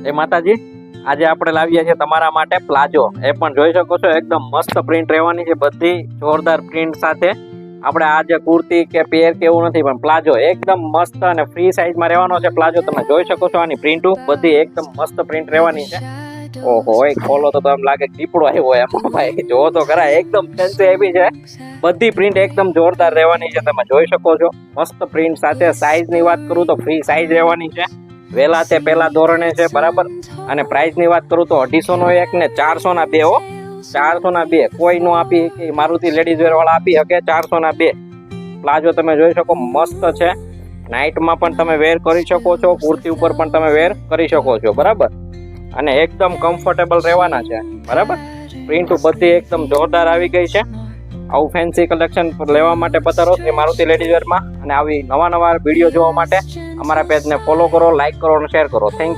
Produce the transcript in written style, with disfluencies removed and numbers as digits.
એ માતાજી, આજે આપણે લાવીએ છીએ તમારા માટે પ્લાઝો. એ પણ જોઈ શકો છો, એકદમ મસ્ત પ્રિન્ટ રહેવાની છે, બધી જોરદાર પ્રિન્ટ સાથે. આપણે આ જે કુર્તી કે પેર કે એવું નથી, પણ પ્લાઝો એકદમ મસ્ત અને ફ્રી સાઈઝમાં રહેવાનો છે પ્લાઝો. તમે જોઈ શકો છો આની પ્રિન્ટો બધી એકદમ મસ્ત પ્રિન્ટ રહેવાની છે. ઓહો, ખોલો તો એમ લાગે દીપડો આવ્યો એમ ભાઈ, જો તો ખરા, એકદમ ફેન્સી આવી છે. બધી પ્રિન્ટ એકદમ જોરદાર રહેવાની છે, તમે જોઈ શકો છો મસ્ત પ્રિન્ટ સાથે. સાઈઝ ની વાત કરું તો ફ્રી સાઈઝ રહેવાની છે, વેલા તે પહેલા ધોરણે છે, બરાબર. અને પ્રાઇસ ની વાત કરું તો 250 નો એક ને 400 ના બે. 400 ના બે કોઈ નો આપી કે મારુતિ લેડીઝ વેર વાળા આપી શકે. 400 ના બે પ્લાઝો તમે જોઈ શકો, મસ્ત છે. નાઇટમાં પણ તમે વેર કરી શકો છો, કુર્તી ઉપર પણ તમે વેર કરી શકો છો, બરાબર. અને એકદમ કમ્ફર્ટેબલ રહેવાના છે, બરાબર. પ્રિન્ટ બધી એકદમ જોરદાર આવી ગઈ છે. આવું ફેન્સી કલેક્શન લેવા માટે પધારો એ મારુતિ લેડીઝ વેરમાં. અને આવી નવા વિડીયો જોવા માટે અમારા પેજને ફોલો કરો, લાઈક કરો અને શેર કરો. Thank you.